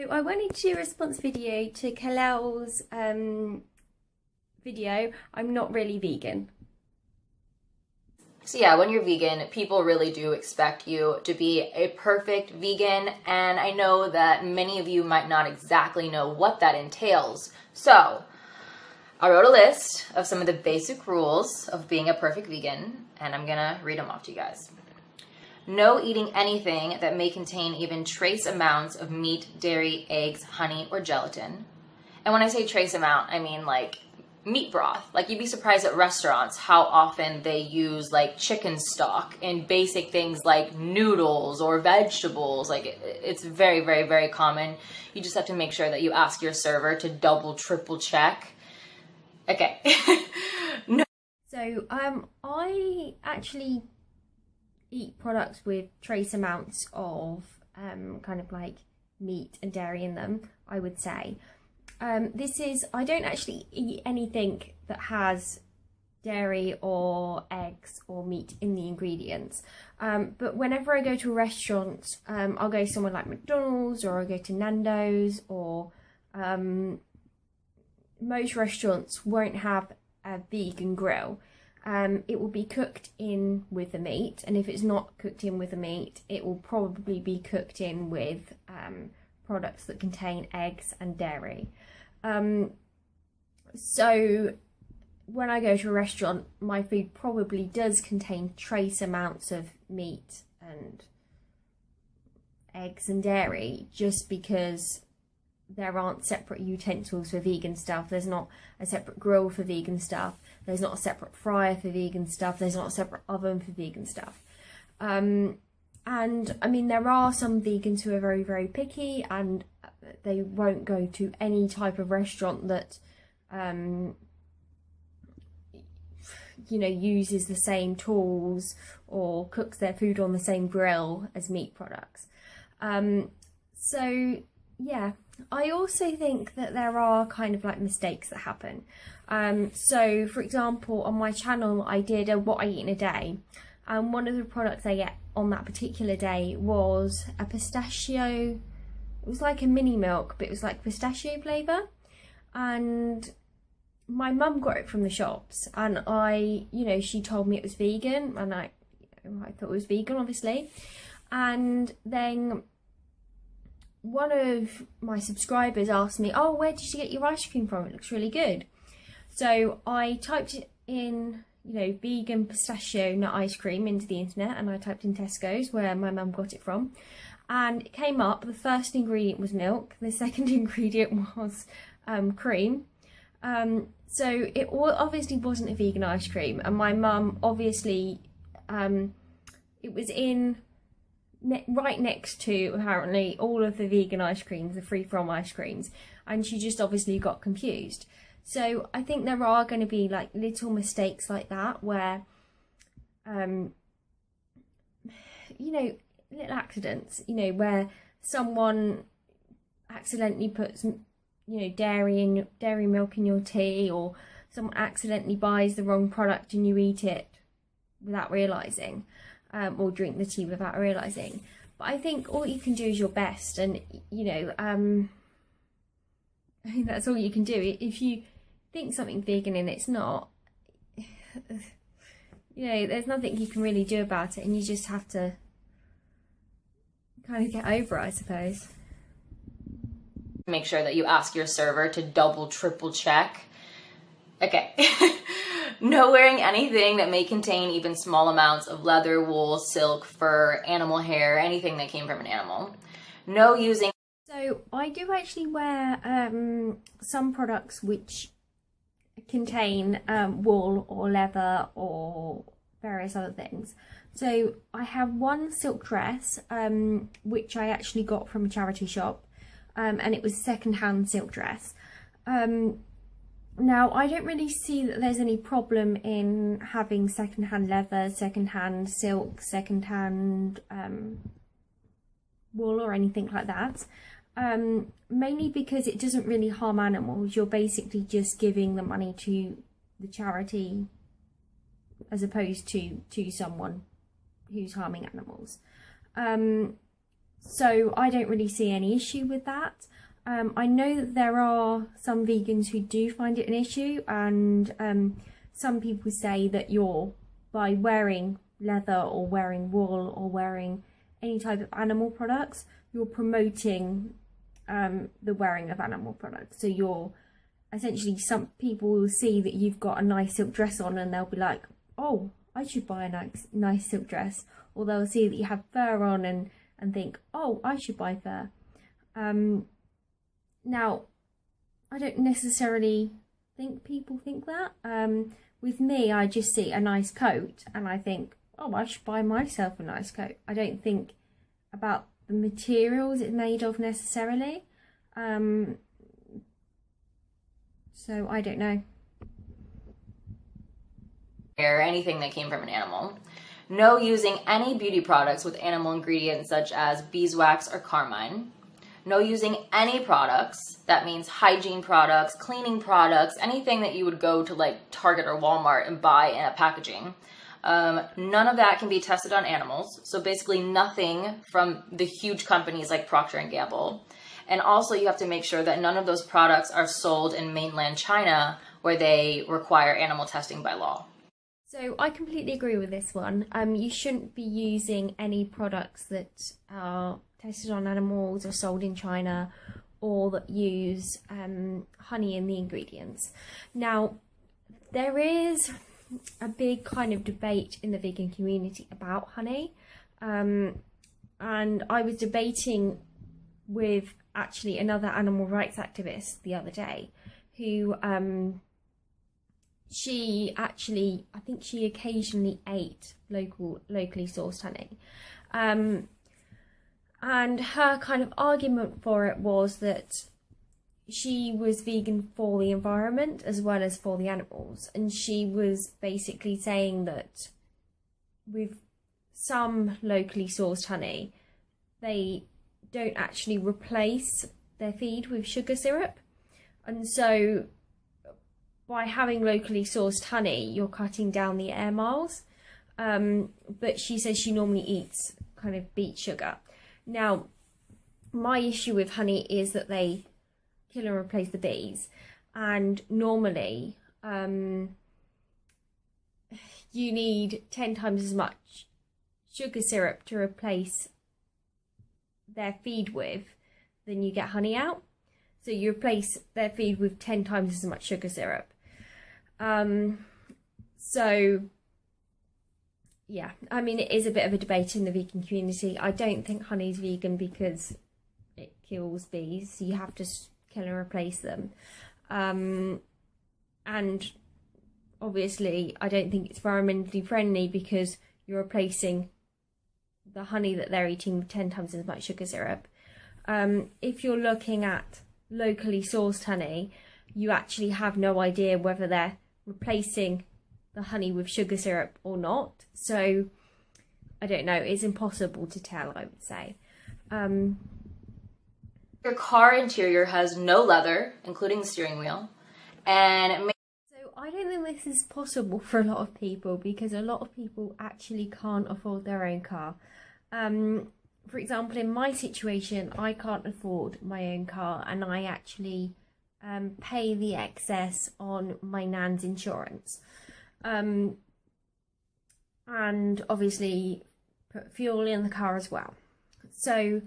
So I wanted to do a response video to Kalel's video, I'm not really vegan. So yeah, when you're vegan, people really do expect you to be a perfect vegan, and I know that many of you might not exactly know what that entails. So I wrote a list of some of the basic rules of being a perfect vegan, and I'm gonna read them off to you guys. No eating anything that may contain even trace amounts of meat, dairy, eggs, honey, or gelatin. And when I say trace amount, I mean like meat broth. Like, you'd be surprised at restaurants how often they use like chicken stock in basic things like noodles or vegetables. Like, it's very, very, very common. You just have to make sure that you ask your server to double, triple check. Okay. No. So I actually eat products with trace amounts of kind of like meat and dairy in them, I would say. I don't actually eat anything that has dairy or eggs or meat in the ingredients. But whenever I go to a restaurant, I'll go somewhere like McDonald's, or I'll go to Nando's, or most restaurants won't have a vegan grill. It will be cooked in with the meat, and if it's not cooked in with the meat, it will probably be cooked in with products that contain eggs and dairy. So when I go to a restaurant, my food probably does contain trace amounts of meat and eggs and dairy, just because there aren't separate utensils for vegan stuff. There's not a separate grill for vegan stuff. There's not a separate fryer for vegan stuff. There's not a separate oven for vegan stuff. And I mean, there are some vegans who are very, very picky, and they won't go to any type of restaurant that, uses the same tools or cooks their food on the same grill as meat products. So yeah, I also think that there are kind of like mistakes that happen. So for example, on my channel, I did a what I eat in a day, and one of the products I ate on that particular day was a pistachio. It was like a mini milk, but it was like pistachio flavour, and my mum got it from the shops, and she told me it was vegan, and I thought it was vegan, obviously. And then one of my subscribers asked me, oh, where did you get your ice cream from? It looks really good. So I typed in, vegan pistachio nut ice cream into the internet, and I typed in Tesco's, where my mum got it from. And it came up, the first ingredient was milk, the second ingredient was cream. So it obviously wasn't a vegan ice cream, and my mum obviously, it was in right next to, apparently, all of the vegan ice creams, the free from ice creams, and she just obviously got confused. So I think there are going to be like little mistakes like that where, little accidents, where someone accidentally puts, dairy milk in your tea, or someone accidentally buys the wrong product and you eat it without realising, or drink the tea without realising. But I think all you can do is your best, and I think that's all you can do. If you think something's vegan and it's not, there's nothing you can really do about it, and you just have to kind of get over it, I suppose. Make sure that you ask your server to double, triple check. Okay. No wearing anything that may contain even small amounts of leather, wool, silk, fur, animal hair, anything that came from an animal. No using... So I do actually wear some products which contain wool or leather or various other things. So I have one silk dress, which I actually got from a charity shop, and it was a second-hand silk dress. Now, I don't really see that there's any problem in having second-hand leather, second-hand silk, second-hand wool or anything like that. Mainly because it doesn't really harm animals. You're basically just giving the money to the charity as opposed to someone who's harming animals. So I don't really see any issue with that. I know that there are some vegans who do find it an issue, and some people say that by wearing leather or wearing wool or wearing any type of animal products, you're promoting the wearing of animal products. So you're essentially, some people will see that you've got a nice silk dress on and they'll be like, oh, I should buy a nice silk dress. Or they'll see that you have fur on and think, oh, I should buy fur. Now, I don't necessarily think people think that. With me, I just see a nice coat and I think, oh, I should buy myself a nice coat. I don't think about the materials it's made of necessarily. So I don't know. Or anything that came from an animal. No using any beauty products with animal ingredients such as beeswax or carmine. No using any products, that means hygiene products, cleaning products, anything that you would go to like Target or Walmart and buy in a packaging. None of that can be tested on animals. So basically nothing from the huge companies like Procter & Gamble. And also you have to make sure that none of those products are sold in mainland China where they require animal testing by law. So I completely agree with this one. You shouldn't be using any products that are tested on animals or sold in China, or that use honey in the ingredients. Now, there is a big kind of debate in the vegan community about honey. And I was debating with actually another animal rights activist the other day who she actually, I think she occasionally ate locally sourced honey. And her kind of argument for it was that she was vegan for the environment as well as for the animals. And she was basically saying that with some locally sourced honey, they don't actually replace their feed with sugar syrup. And so by having locally sourced honey, you're cutting down the air miles. But she says she normally eats kind of beet sugar. Now, my issue with honey is that they kill and replace the bees. And normally, you need 10 times as much sugar syrup to replace their feed with than you get honey out. So you replace their feed with 10 times as much sugar syrup. So yeah, I mean, it is a bit of a debate in the vegan community. I don't think honey's vegan because it kills bees. So you have to kill and replace them. And obviously, I don't think it's environmentally friendly because you're replacing the honey that they're eating with 10 times as much sugar syrup. If you're looking at locally sourced honey, you actually have no idea whether they're replacing the honey with sugar syrup or not. So I don't know, it's impossible to tell, I would say. Your car interior has no leather, including the steering wheel, and so I don't think this is possible for a lot of people because a lot of people actually can't afford their own car. For example, in my situation, I can't afford my own car, and I actually pay the excess on my nan's insurance. And obviously put fuel in the car as well. So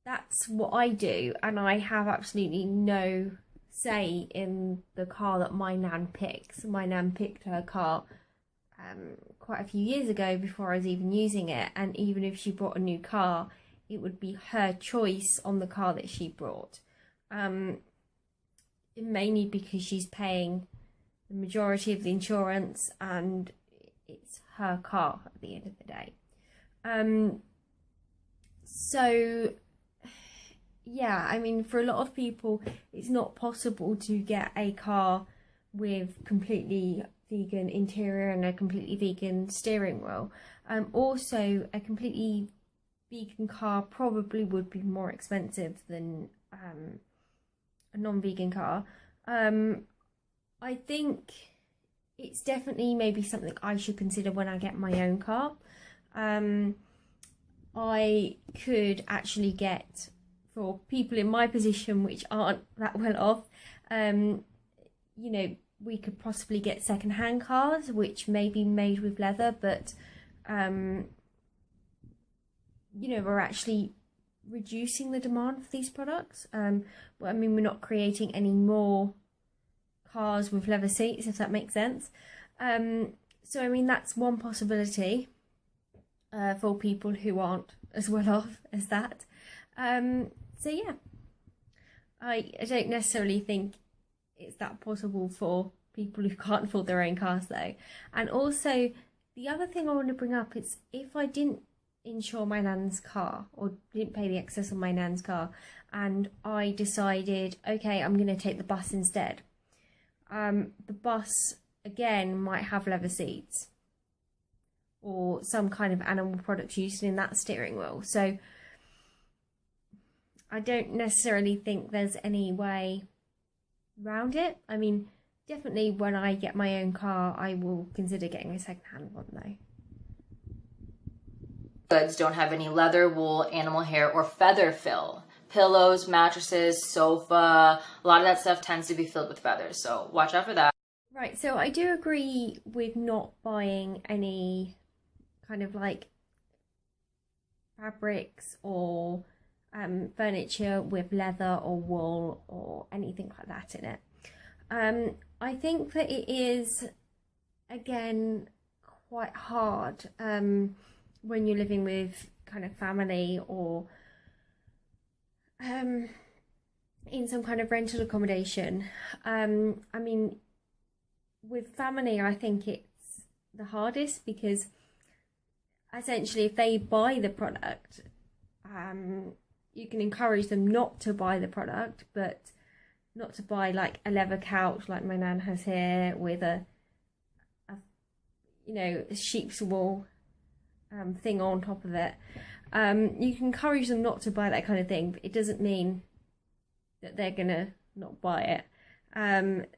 that's what I do, and I have absolutely no say in the car that my nan picks. My nan picked her car quite a few years ago before I was even using it, and even if she bought a new car, it would be her choice on the car that she brought. Mainly because she's paying the majority of the insurance and it's her car at the end of the day. So yeah, I mean, for a lot of people it's not possible to get a car with completely vegan interior and a completely vegan steering wheel. Also, a completely vegan car probably would be more expensive than a non-vegan car. I think it's definitely maybe something I should consider when I get my own car. I could actually get, for people in my position which aren't that well off, we could possibly get second-hand cars which may be made with leather, but we're actually reducing the demand for these products. We're not creating any more cars with leather seats, if that makes sense. That's one possibility for people who aren't as well off as that. I don't necessarily think it's that possible for people who can't afford their own cars, though. And also, the other thing I want to bring up is, if I didn't insure my nan's car, or didn't pay the excess on my nan's car, and I decided, okay, I'm going to take the bus instead, the bus again might have leather seats or some kind of animal products used in that steering wheel. So I don't necessarily think there's any way around it. Definitely when I get my own car, I will consider getting a second-hand one, though. Goods don't have any leather, wool, animal hair, or feather fill. Pillows, mattresses, sofa, a lot of that stuff tends to be filled with feathers, so watch out for that. Right, so I do agree with not buying any kind of like fabrics or furniture with leather or wool or anything like that in it. I think that it is, again, quite hard when you're living with kind of family or in some kind of rental accommodation. With family, I think it's the hardest, because essentially if they buy the product, you can encourage them not to buy the product, but not to buy like a leather couch like my nan has here with a sheep's wool thing on top of it. You can encourage them not to buy that kind of thing, but it doesn't mean that they're gonna not buy it.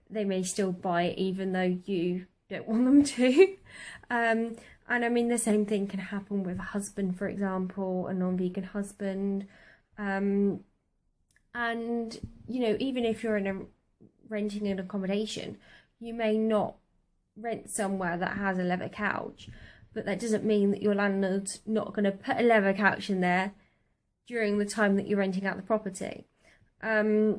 They may still buy it even though you don't want them to. And the same thing can happen with a husband, for example, a non-vegan husband. Even if you're renting an accommodation, you may not rent somewhere that has a leather couch, but that doesn't mean that your landlord's not going to put a leather couch in there during the time that you're renting out the property. I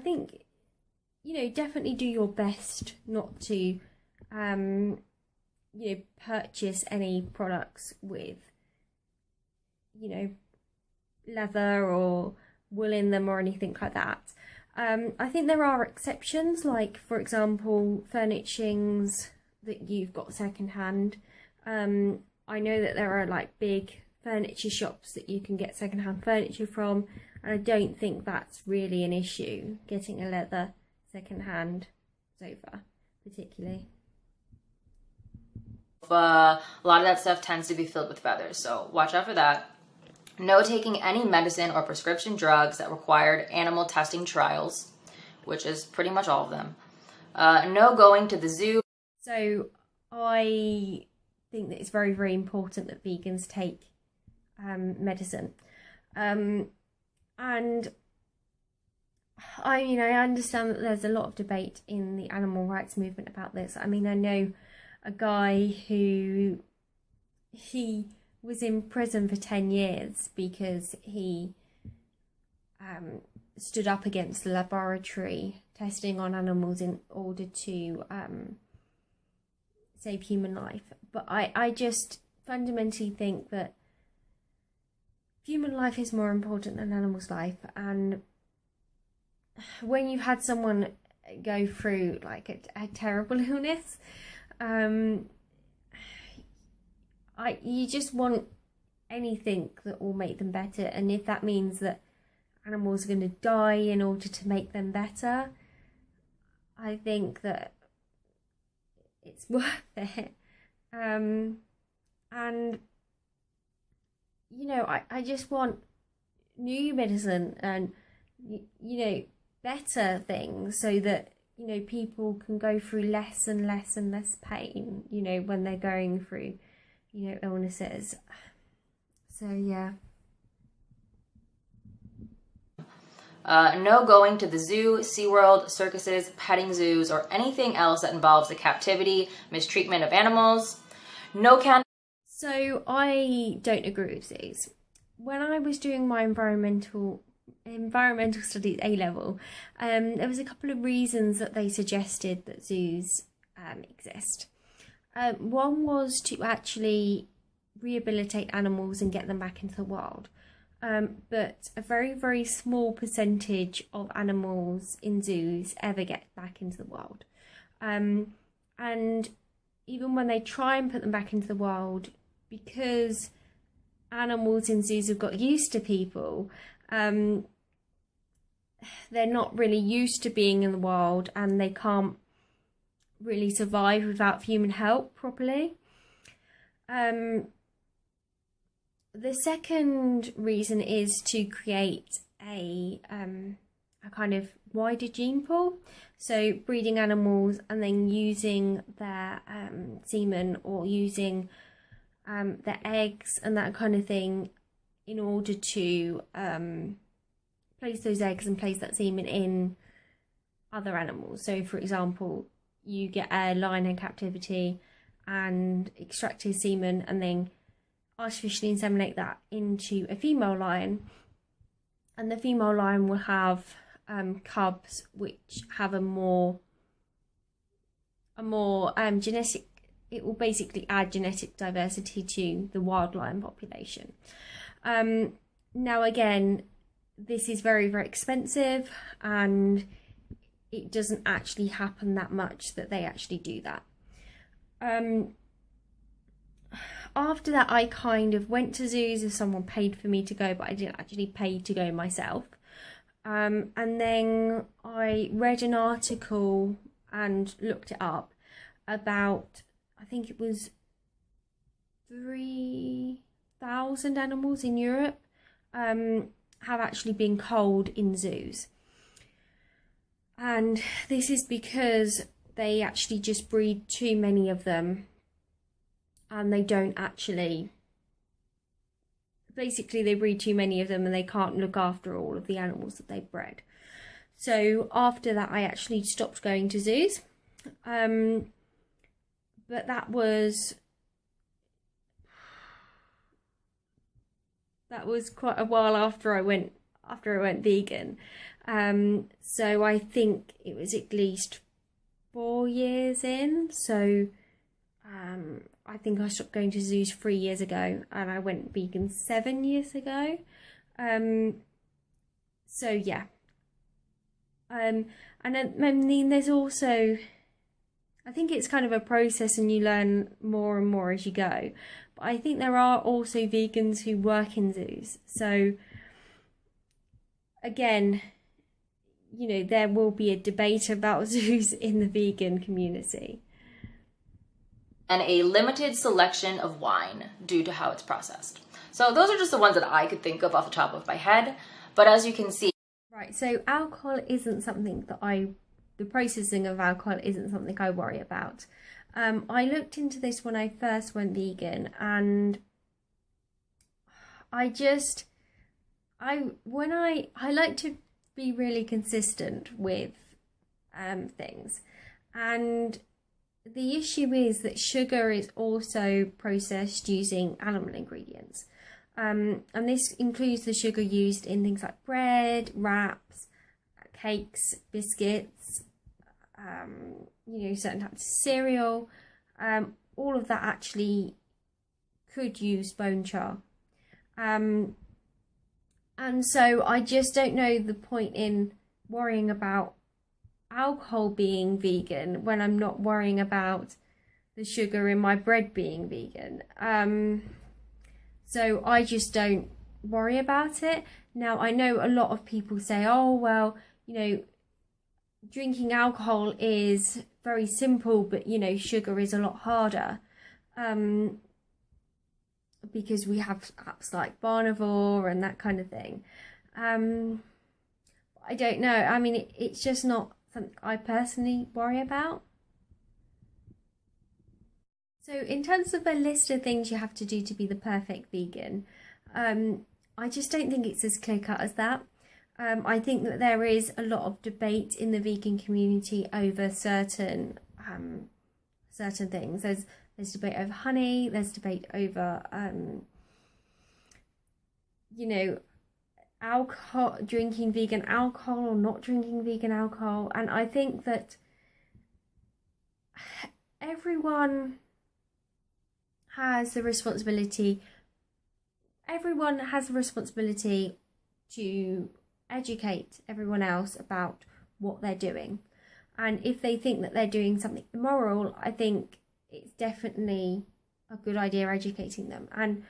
think, definitely do your best not to, purchase any products with, leather or wool in them or anything like that. I think there are exceptions, like, for example, furnishings that you've got secondhand. I know that there are like big furniture shops that you can get secondhand furniture from, and I don't think that's really an issue, getting a leather secondhand sofa particularly. A lot of that stuff tends to be filled with feathers, so watch out for that. No taking any medicine or prescription drugs that required animal testing trials, which is pretty much all of them. No going to the zoo. So I think that it's very, very important that vegans take medicine. And I understand that there's a lot of debate in the animal rights movement about this. I know a guy who was in prison for 10 years because he stood up against the laboratory testing on animals in order to save human life. But I just fundamentally think that human life is more important than animals' life. And when you've had someone go through like a terrible illness, you just want anything that will make them better, and if that means that animals are going to die in order to make them better, I think that it's worth it. I just want new medicine and better things so that you know, people can go through less and less and less pain, you know, when they're going through, you know, illnesses. So yeah. No going to the zoo, SeaWorld, circuses, petting zoos, or anything else that involves the captivity, mistreatment of animals. No can. So I don't agree with zoos. When I was doing my environmental studies A-level, there was a couple of reasons that they suggested that zoos exist. One was to actually rehabilitate animals and get them back into the wild. But a very, very small percentage of animals in zoos ever get back into the wild. And even when they try and put them back into the wild, because animals in zoos have got used to people, they're not really used to being in the wild, and they can't really survive without human help properly. The second reason is to create a kind of wider gene pool, so breeding animals and then using their semen, or using their eggs and that kind of thing, in order to place those eggs and place that semen in other animals. So for example, you get a lion in captivity and extract his semen and then artificially inseminate that into a female lion, and the female lion will have cubs which have a more genetic, it will basically add genetic diversity to the wild lion population. Now again, this is very, very expensive, and it doesn't actually happen that much that they actually do that. After that, I kind of went to zoos if someone paid for me to go, but I didn't actually pay to go myself. And then I read an article and looked it up about, I think it was 3,000 animals in Europe have actually been culled in zoos. And this is because they actually just breed too many of them, and they don't actually, basically they breed too many of them and they can't look after all of the animals that they've bred. So after that, I actually stopped going to zoos. But that was quite a while after I went vegan. So I think it was at least 4 years in. So I think I stopped going to zoos 3 years ago, and I went vegan 7 years ago. So yeah. And then, I mean, there's also, I think it's kind of a process and you learn more and more as you go. But I think there are also vegans who work in zoos. So again, you know, there will be a debate about zoos in the vegan community. And a limited selection of wine due to how it's processed. So those are just the ones that I could think of off the top of my head. But as you can see... Right, so alcohol isn't something that the processing of alcohol isn't something I worry about. I looked into this when I first went vegan, and I like to be really consistent with things, and the issue is that sugar is also processed using animal ingredients, and this includes the sugar used in things like bread, wraps, cakes, biscuits, you know, certain types of cereal. All of that actually could use bone char. And so I just don't know the point in worrying about alcohol being vegan when I'm not worrying about the sugar in my bread being vegan. So I just don't worry about it. Now, I know a lot of people say, oh, well, you know, drinking alcohol is very simple, but, you know, sugar is a lot harder. Because we have apps like Barnivore and that kind of thing. I don't know. I mean, it's just not something I personally worry about. So in terms of a list of things you have to do to be the perfect vegan, I just don't think it's as clear cut as that. I think that there is a lot of debate in the vegan community over certain things. There's debate over honey. There's debate over alcohol, drinking vegan alcohol or not drinking vegan alcohol, and I think that everyone has the responsibility. Everyone has a responsibility to educate everyone else about what they're doing. And if they think that they're doing something immoral, I think it's definitely a good idea educating them. And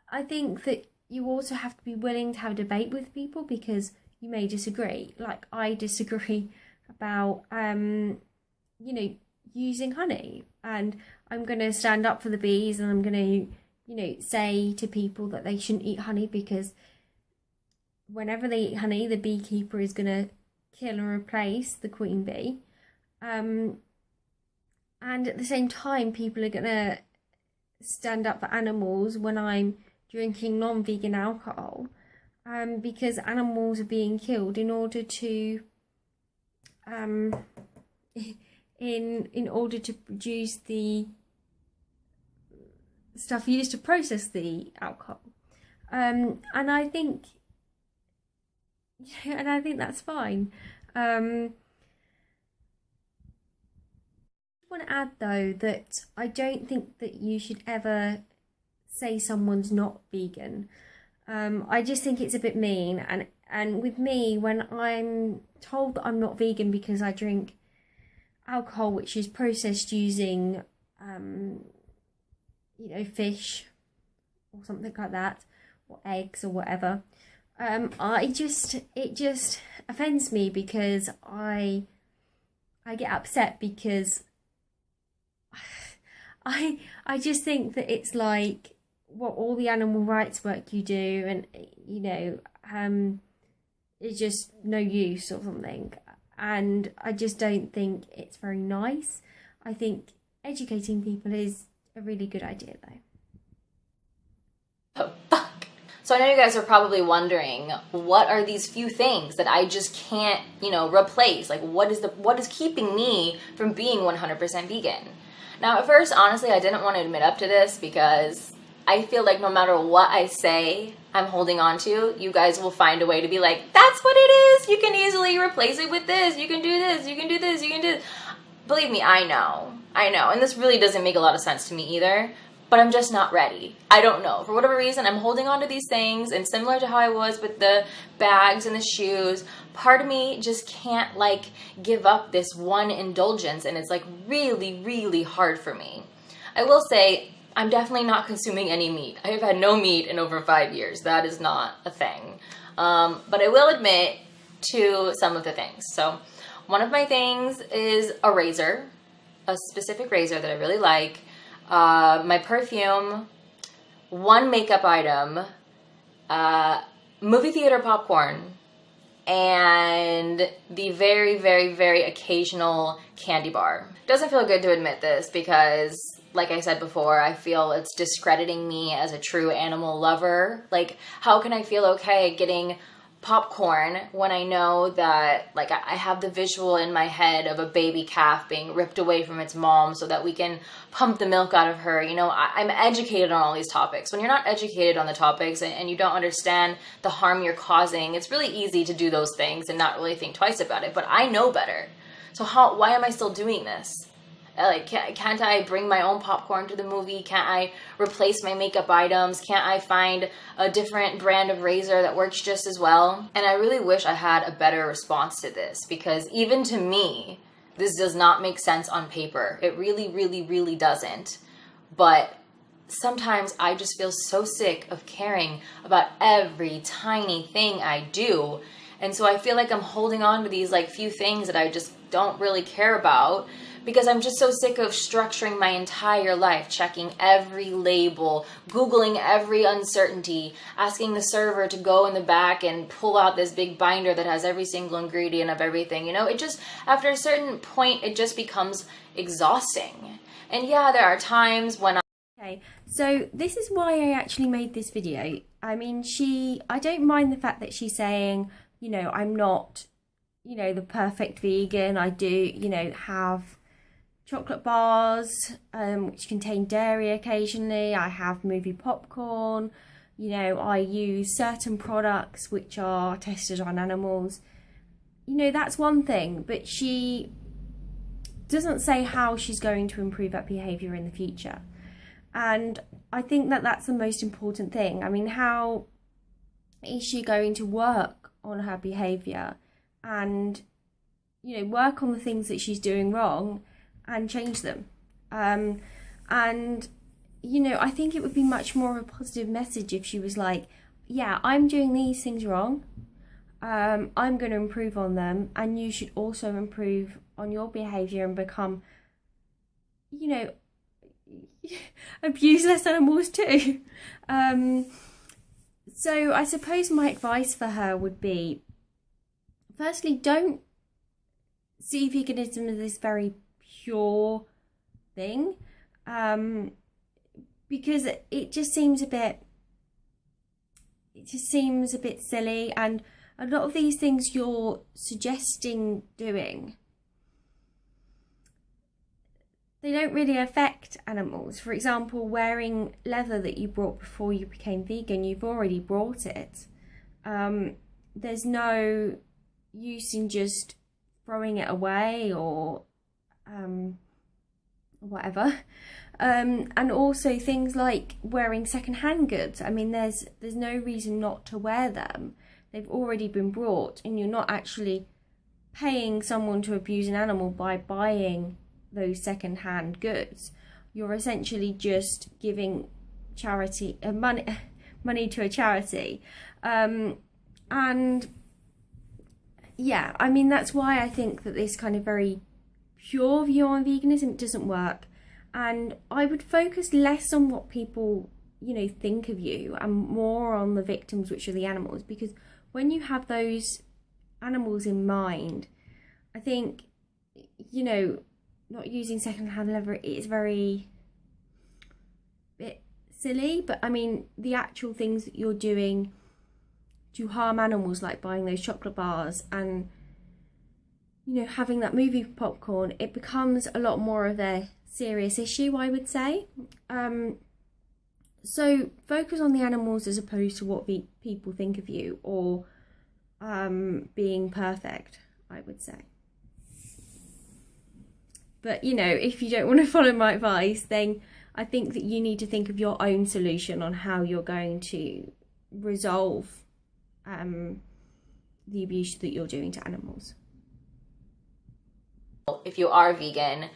I think that you also have to be willing to have a debate with people, because you may disagree. Like, I disagree about, using honey. And I'm going to stand up for the bees, and I'm going to, say to people that they shouldn't eat honey, because whenever they eat honey, the beekeeper is going to kill and replace the queen bee. And at the same time, people are going to stand up for animals when I'm drinking non-vegan alcohol, because animals are being killed in order to in order to produce the stuff used to process the alcohol. And I think that's fine. I want to add though that I don't think that you should ever say someone's not vegan. I just think it's a bit mean, and with me, when I'm told that I'm not vegan because I drink alcohol which is processed using fish or something like that, or eggs or whatever, it just offends me, because I get upset, because I just think that it's like, what all the animal rights work you do, and is just no use or something. And I just don't think it's very nice. I think educating people is a really good idea though. Oh, fuck. So I know you guys are probably wondering, what are these few things that I just can't, replace? Like, what is keeping me from being 100% vegan? Now, at first, honestly, I didn't want to admit up to this, because I feel like no matter what I say I'm holding on to, you guys will find a way to be like, that's what it is. You can easily replace it with this. You can do this. You can do this. You can do this. Believe me, I know. And this really doesn't make a lot of sense to me either, but I'm just not ready. I don't know. For whatever reason, I'm holding on to these things, and similar to how I was with the bags and the shoes, part of me just can't give up this one indulgence, and it's really, really hard for me. I will say, I'm definitely not consuming any meat. I have had no meat in over 5 years. That is not a thing. But I will admit to some of the things. So one of my things is a razor, a specific razor that I really like, my perfume, one makeup item, movie theater popcorn, and the very, very, very occasional candy bar. Doesn't feel good to admit this, because like I said before, I feel it's discrediting me as a true animal lover. Like, how can I feel okay getting popcorn when I know that, I have the visual in my head of a baby calf being ripped away from its mom so that we can pump the milk out of her? I'm educated on all these topics. When you're not educated on the topics and you don't understand the harm you're causing, it's really easy to do those things and not really think twice about it. But I know better. So why am I still doing this? Can't I bring my own popcorn to the movie? Can't I replace my makeup items? Can't I find a different brand of razor that works just as well? And I really wish I had a better response to this, because even to me, this does not make sense on paper. It really, really, really doesn't. But sometimes I just feel so sick of caring about every tiny thing I do. And so I feel like I'm holding on to these few things that I just don't really care about, because I'm just so sick of structuring my entire life, checking every label, Googling every uncertainty, asking the server to go in the back and pull out this big binder that has every single ingredient of everything. You know, it just, after a certain point, it just becomes exhausting. And yeah, there are times when Okay, so this is why I actually made this video. I mean, I don't mind the fact that she's saying, you know, I'm not, you know, the perfect vegan. I do, you know, have chocolate bars, which contain dairy occasionally. I have movie popcorn. You know, I use certain products which are tested on animals. You know, that's one thing, but she doesn't say how she's going to improve that behaviour in the future. And I think that that's the most important thing. I mean, how is she going to work on her behaviour and, you know, work on the things that she's doing wrong and change them? And, you know, I think it would be much more of a positive message if she was like, yeah, I'm doing these things wrong. I'm going to improve on them, and you should also improve on your behaviour and become, you know, abuse less animals too. So I suppose my advice for her would be, firstly, don't see veganism as this very pure thing, because it just seems a bit silly, and a lot of these things you're suggesting doing, they don't really affect animals. For example, wearing leather that you brought before you became vegan, you've already brought it. There's no use in just throwing it away or whatever. And also things like wearing second-hand goods. I mean, there's no reason not to wear them. They've already been brought, and you're not actually paying someone to abuse an animal by buying those second-hand goods. You're essentially just giving charity money to a charity, and yeah, I mean, that's why I think that this kind of very pure view on veganism doesn't work. And I would focus less on what people, you know, think of you, and more on the victims, which are the animals, because when you have those animals in mind, I think, you know, not using second-hand leather is very bit silly. But I mean, the actual things that you're doing to harm animals, like buying those chocolate bars and, you know, having that movie popcorn, it becomes a lot more of a serious issue, I would say. So focus on the animals as opposed to what people think of you, or being perfect, I would say. But, you know, if you don't want to follow my advice, then I think that you need to think of your own solution on how you're going to resolve the abuse that you're doing to animals. If you are vegan,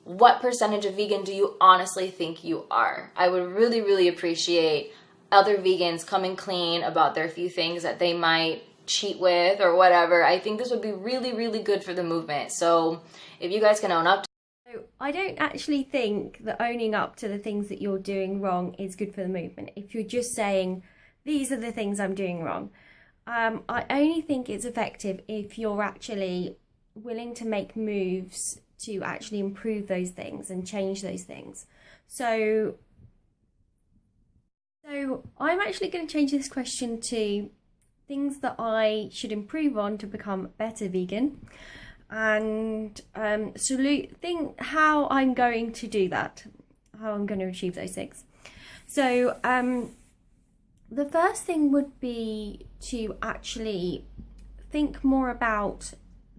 what percentage of vegan do you honestly think you are? I would really, really appreciate other vegans coming clean about their few things that they might cheat with or whatever. I think this would be really, really good for the movement. So if you guys can own up to I don't actually think that owning up to the things that you're doing wrong is good for the movement. If you're just saying, these are the things I'm doing wrong, I only think it's effective if you're actually willing to make moves to actually improve those things and change those things. So I'm actually going to change this question to things that I should improve on to become better vegan, and think how I'm going to do that, how I'm going to achieve those things. So the first thing would be to actually think more about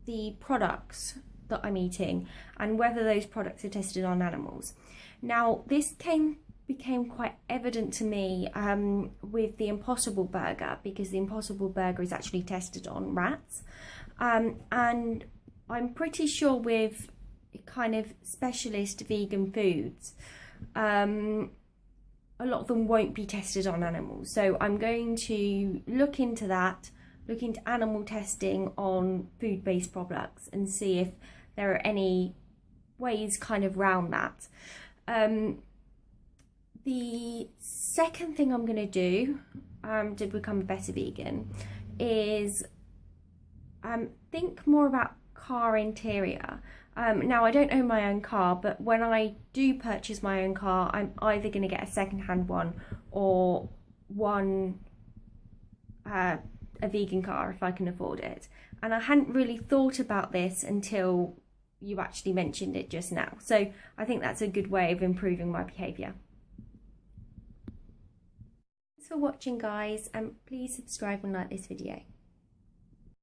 the products that I'm eating and whether those products are tested on animals. Now, this became quite evident to me with the Impossible Burger, because the Impossible Burger is actually tested on rats, and I'm pretty sure with kind of specialist vegan foods, a lot of them won't be tested on animals. So I'm going to look into that, look into animal testing on food-based products, and see if there are any ways kind of round that. The second thing I'm going to do to become a better vegan is think more about car interior. Now, I don't own my own car, but when I do purchase my own car, I'm either going to get a second-hand one or a vegan car if I can afford it. And I hadn't really thought about this until you actually mentioned it just now. So I think that's a good way of improving my behaviour. Thanks for watching, guys, and please subscribe and like this video.